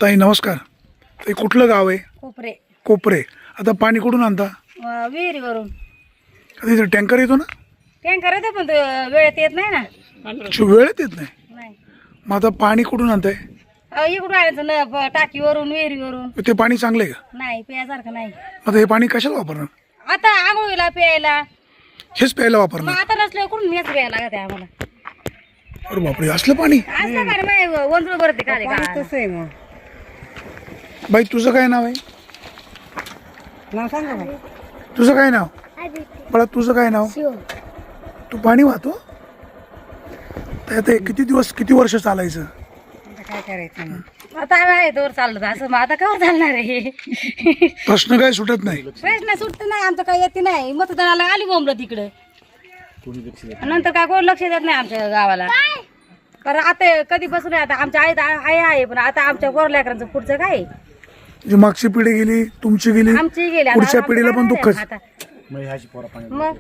ताई नमस्कार. ताई कुठलं गाव आहे? कोपरे. कोपरे. आता पाणी कुठून आणता? विहिरीवरून. आता इथे टँकर येतो ना? टँकर येते पण तो वेळेत येत नाही ना. वेळेत येत नाही. नाही. मग आता पाणी कुठून आणताय? इकडून आणायचं ना, टाकीवरून विहिरीवरून. ते पाणी चांगलं आहे का? नाही, प्यायसारखं नाही. आता हे पाणी कशाला वापरणार? आता आंघोळीला प्यायला. हेच प्यायला मग वापरणार? आता नसलं कुठून हेच प्यायला लागत आहे आम्हाला. अरे बापरे, असलं पाणी? असलं का नाही वंजळ भरते काले का? तसं आहे मग. बाई तुझं काय नाव आहे? नाव सांगा बाई. तुझं काय नाव? बाळा तुझं काय नाव? तू पाणी वाहतो? तर आता हे किती वर्ष चालायचं? आता काय करायचं मग? आता आम्ही आहे तोवर चाललं असं, मग आता केव्हा चालणार आहे? प्रश्न काय सुटत नाही. प्रश्न सुटत नाही, आमचं काही येते नाही. मतदानाला आली बोंबलं तिकडे, नंतर काय कोण लक्ष देत नाही आमच्या गावाला. कारण आता कधीपासून आता आमच्या आहे पण आता आमच्या गोरलेकरांचं पुढचं काय? जी मागची पिढी गेली, तुमची गेली, आमची गेली, आता पुढच्या आमचं पिढीला काय पण नाही दुःखच. आता. मग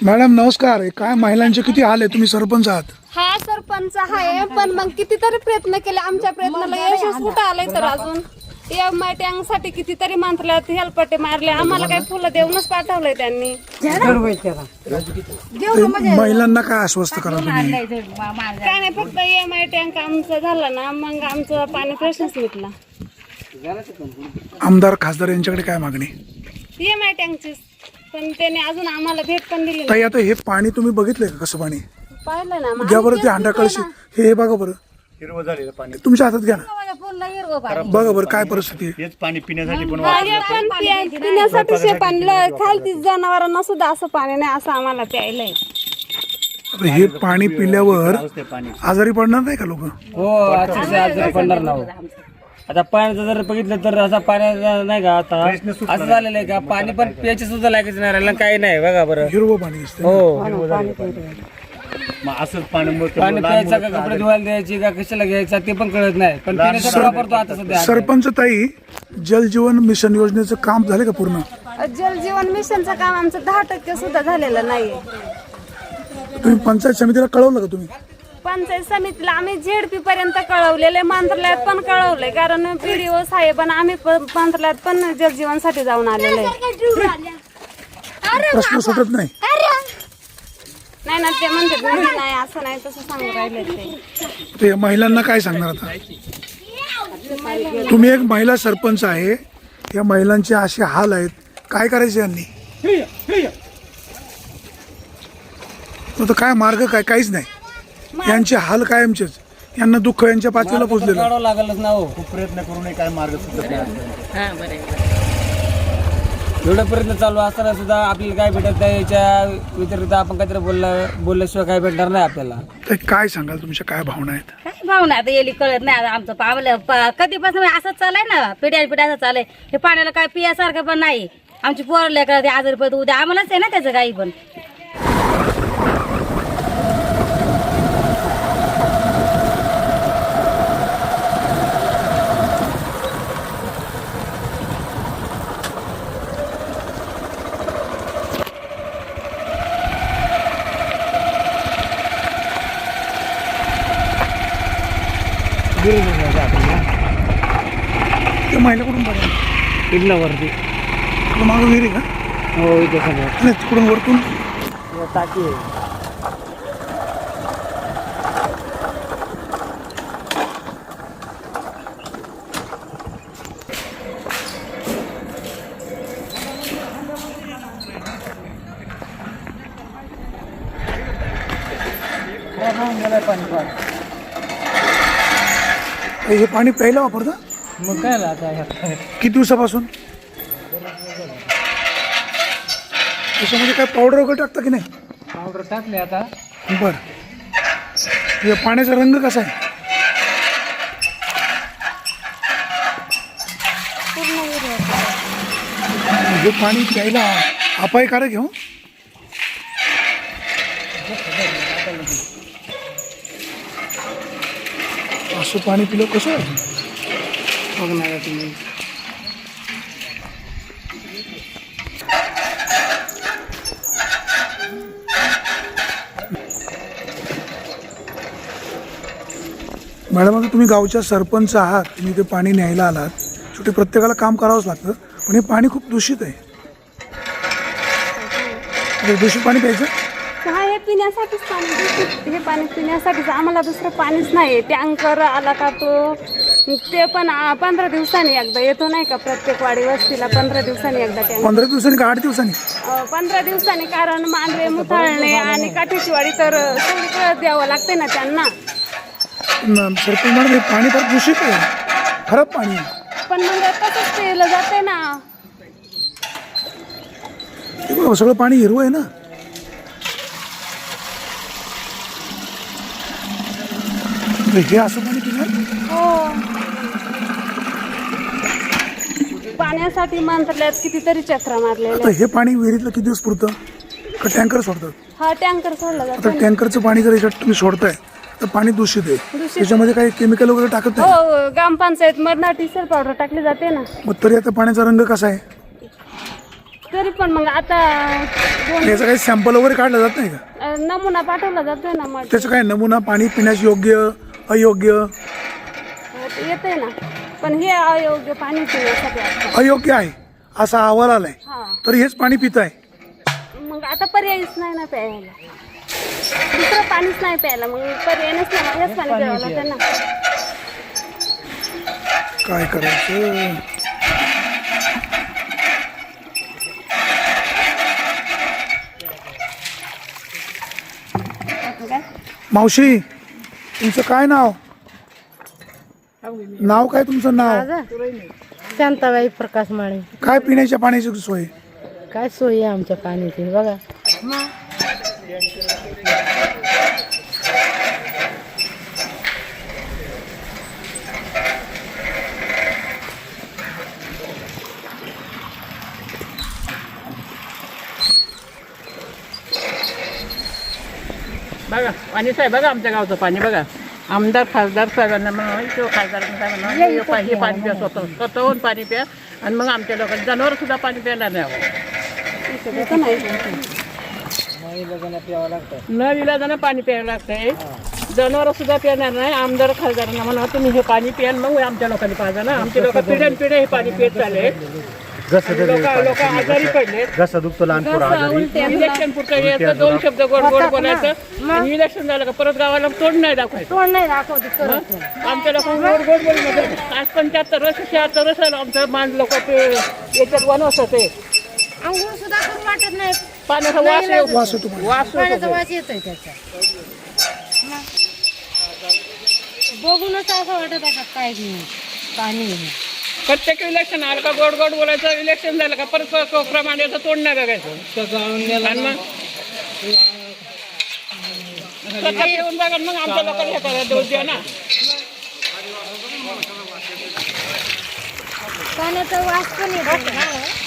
मॅडम नमस्कार. हे काय महिलांचे किती हाल आहे? तुम्ही सरपंच आहात. हा सरपंच आहे, पण मग कितीतरी प्रयत्न केले. आमच्या प्रयत्नाला यशच कुठं आलंय तर अजून साठी कितीतरी मानल्यात, हेलपट्टे मारले. आम्हाला काही फुलं देऊनच पाठवलंय त्यांनी. महिलांना काय आश्वस्त करा तुम्ही? काय नाही, फक्त EMI टँक आमचं झालं ना, मग आमचं पाणी प्रश्नच मिटला. आमदार खासदार यांच्याकडे काय मागणी? EMI टँकची, पण त्याने अजून आम्हाला भेट पण दिली नाही. ताई आता हे पाणी तुम्ही बघितलंय का कसं पाणी? पाहिलं ना मग घ्या बरं ते हांडा कळशी. हे बघा बरं, हिरवं झालेलं पाणी. तुमच्या हातात घ्या ना. पूर्ण हिरवं पाणी. बघा बरं काय परिस्थिती आहे. हेच पाणी पिण्यासाठी पण पण पिण्यासाठी शे पाणी खालती जनावरांना सुद्धा असं पाणी नाही, असं आम्हाला प्यायलंय. आता हे पाणी पिल्यावर ते पाणी आजारी पडणार नाही का लोक? हो, आजारी पडणार ना. आता पाण्याचं जर बघितलं तर असा पाण्याचा नाही का, आता असं झालेलं आहे का पाणी पण प्यायचे सुद्धा लागायचं नाही राहिलं, काही नाही. बघा बरं. हिरवं पाणी असतं. हो, मग असंच पाणी पाणी प्यायचं का कपडे धुवायला द्यायची का कशाला घ्यायचं ते पण कळत नाही, पण पिण्यासाठी वापरतो आता सध्या. सरपंच ताई, जल जीवन मिशन योजनेचं काम झालं का पूर्ण? जल जीवन मिशनचं काम आमचं 10% सुद्धा झालेलं नाहीये. तुम्ही पंचायत समितीला कळवलं का तुम्ही? पंचायत समितीला आम्ही ZP पर्यंत कळवलेले, मंत्रालयात पण कळवलंय. कारण PDO साहेबांना आम्ही मंत्रालयात पण जलजीवनसाठी जाऊन आलेले. प्रश्न सुटत नाही. नाही ना, ते म्हणजे नाही, असं नाही तसं सांगू राहिले ते. ते महिलांना काय सांगणार आता? तुम्ही एक महिला सरपंच आहे, या महिलांचे असे हाल आहेत, काय करायचे यांनी? आता काय मार्ग काय? काहीच नाही. यांचे हाल कायमचेच. यांना दुःख यांच्या पाचवीला पोचलेलं. काढावं लागलच ना. हो, खूप प्रयत्न करूनही काय मार्ग सुचत नाही. एवढा प्रयत्न चालू असताना सुद्धा आपल्याला काय भेटत नाही. याच्या व्यतिरिक्त आपण काहीतरी बोलल्याशिवाय काय भेटणार नाही आपल्याला. तर काय सांगाल, तुमच्या काय भावना आहेत? काय भावना आता येली कळत नाही. आता आमचं कधीपासून असंच चालय ना, पिढ्या असं चालय. हे पाण्याला काय पियासारखं पण नाही. आमची पोरं लेकरं ते आजारी पडत उद्या आम्हालाच आहे ना त्याचं काही पण. ते महिला कुठून बघा पिल्लावरती. मागं विहिरी का? हो, इथे सगळं नाही, तिकडून वरतून टाकी आहे. हे पाणी प्यायला वापरता? मग काय आता किती दिवसापासून? त्याच्यामध्ये काय पावडर वगैरे टाकता की नाही? पावडर टाकले आता. बर. या पाण्याचा रंग कसा आहे? हे पाणी प्यायला अपायकारक आहे. हो, असं पाणी पिलं कसं आहे? बघणार तुम्ही. मॅडम आता तुम्ही गावच्या सरपंच आहात, तुम्ही ते पाणी न्यायला आलात, शेवटी प्रत्येकाला काम करावंच लागतं, पण हे पाणी खूप दूषित आहे. हे दूषित पाणी प्यायचं? हा हे पिण्यासाठीच पाणी दूषित, हे पाणी पिण्यासाठीच, आम्हाला दुसरं पाणीच नाही. टँकर आला का तो ते पण 15 दिवसांनी एकदा येतो नाही का, प्रत्येक वाडी वस्तीला 15 दिवसांनी एकदा टँकर. 15 दिवसांनी का 8 दिवसांनी? 15 दिवसांनी, कारण मांडवे मुथाळणे आणि काठीची वाडी तर सगळीकडे द्यावं लागते ना त्यांना. सरपंच मॅडम हे पाणी फार दूषित आहे, खराब पाणी आहे. पण मग तसंच पिलं जाते ना. हे बघा सगळं पाणी हिरवं आहे ना. हे असं पाणी पिणार? हो, पाण्यासाठी मंत्रालयात कितीतरी चक्र मारलेले. आता हे पाणी विहिरीतलं किती दिवस पुरतं का टँकर सोडतात? हा टँकर सोडला आता जातो. टँकरचं पाणी जर याच्यात तुम्ही सोडताय तर पाणी दूषित आहे, त्याच्यामध्ये काही केमिकल वगैरे टाकत नाही? हो, ग्रामपंचायत मधनं टीसर पावडर टाकली जाते ना. मग तरी आता पाण्याचा रंग कसा आहे? तरी पण मग आता याचा काही सॅम्पल वगैरे काढला जात नाही का? नमुना पाठवला जातोय ना. मग त्याचं काय नमुना, पाणी पिण्यास योग्य अयोग्य? येते ना, पण हे अयोग्य पाणी पिण्यासाठी असतं. अयोग्य आहे असा अहवाल आलाय, हा, तरी हेच पाणी पिताय. मग आता पर्यायच नाही ना प्यायला, दुसरं पाणीच नाही प्यायला, मग पर्यायच नाही, हेच पाणी प्यावं लागतं ना. काय करायचं? मावशी तुमचं काय नाव? नाव काय तुमचं नाव? शांताबाई प्रकाश माळे. काय पिण्याच्या पाण्याची सोय? काय सोयी आहे आमच्या पाण्याची बघा. बघा पाणी साहेब, बघा आमच्या गावचं पाणी बघा. आमदार खासदार साहेबांना म्हणा किंवा खासदारांना काय म्हणा, हे पाणी प्या, स्वतःहून पाणी प्या, आणि मग आमच्या लोकांना जनावर सुद्धा पाणी प्यायला नाही हवं. न विलाजानं पाणी प्यायला लागतंय, जनावर सुद्धा पिणार नाही. आमदार खासदारांना म्हणा तुम्ही हे पाणी प्या, मग आमच्या लोकांनी पाहिजे ना. आमचे लोक पिढ्यानपिढ्या हे पाणी पित चालले, लोक आजारी पडले. जसं दुखतो लहान पोरं आजारी. इलेक्शन पुरतं यायचं, 2 शब्द गोड गोड बोलायचं, आणि इलेक्शन झालं का परत गावाला तोंड नाही दाखवायचं. आमच्या लोकांना गोड गोड बोलून आज 75 वर्ष 76 वर्ष झालं आमचं मान लोक याच्यात वनवत होते. अंघोळ सुद्धा करू वाटत नाही, पाण्याचा वास येतो, पाण्याचा वास येतोय त्याचा. बघूनच असं वाटत आहे का काय नाही पाणी नाही. प्रत्येक इलेक्शन आलं का गोड गोड बोलायचं, इलेक्शन झालं का परत कोकरामाने याचं तोंड नाही बघायचं. आणि मग स्वतः येऊन बघा, मग आमच्या लोकांना हे करायला दोष द्या ना. पाण्याचा वास पण येतो.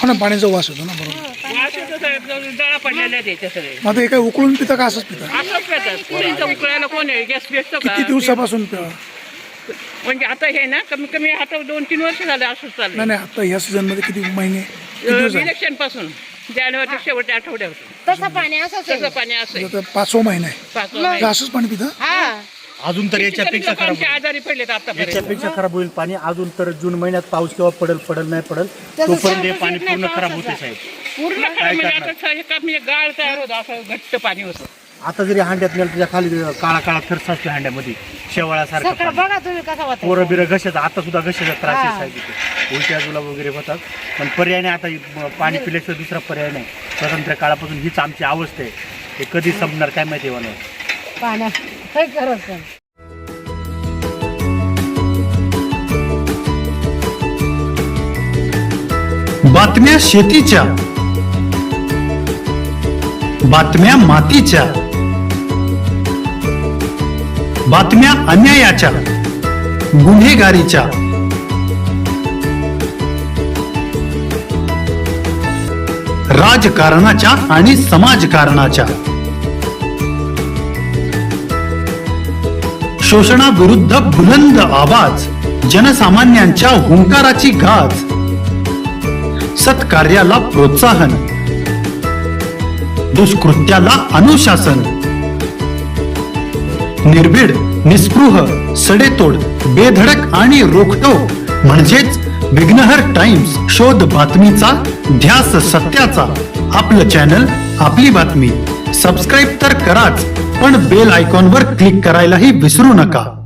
हो ना, पाण्याचा वास होतो ना. बरोबर. वास येतो साहेब, जळा पडलेले आहेत त्याचे सगळे. मग आता हे काय उकळून पिता का असंच पिता? असंच पेतात. पुरीचं उकळायला कोण आहे, गॅस भेटतो का? किती दिवसापासून पिता? म्हणजे आता हे ना कमी कमी आता 2-3 वर्ष झाले असंच चाललं. नाही आता ह्या सीझन मध्ये किती महिने, किती दिवस झाले? इलेक्शन पासून जानेवारी शेवटच्या आठवड्यावर तसं पाणी असंच आहे. तसं पाणी असं आता 5वा महिना आहे, 5 तर असंच पाणी पिता? अजून तर याच्यापेक्षा खराब होईल. आजारी पडलेत आतापर्यंत. याच्यापेक्षा खराब होईल पाणी. अजून तर जून महिन्यात पाऊस केव्हा पडेल नाही पडेल तोपर्यंत हे पाणी पूर्ण खराब होते साहेब. पूर्ण खराब म्हणजे आता एका म्हणजे गाळ तयार होतो, असं घट्ट पाणी होतं. आता जरी हांड्यात नेलं त्याच्या खाली काळा काळा थर साचतो हांड्यामध्ये, शेवाळासारखं पाणी. बघा तुम्ही कसा होता. पोरं बिरं घशाचा, आता सुद्धा घशाचा त्रास आहे साहेब इथे. उलट्या जुलाब वगैरे होतात, पण पर्याय नाही. आता पाणी पिल्याशिवाय दुसरा पर्याय नाही. स्वतंत्र काळापासून हीच आमची अवस्था आहे. हे कधी संपणार काय माहिती आहे. पाण्यात काय करायचं. बातम्या शेतीच्या, बातम्या मातीच्या, बातम्या अन्यायाच्या, गुन्हेगारीच्या, राजकारणाच्या आणि समाजकारणाच्या, शोषणाविरुद्ध बुलंद आवाज, जनसामान्यांच्या हुंकाराची गाज, सत्कार्याला प्रोत्साहन, दुष्कृत्याला अनुशासन, निर्भीड, निस्पृह, सडेतोड बेधडक आणि रोखटोक म्हणजेच विघ्नहर टाइम्स. शोध बातमीचा, ध्यास सत्याचा. आपलं चॅनल, आपली बातमी. सबस्क्राईब तर कराच, पण बेल आयकॉनवर क्लिक करायलाही विसरू नका.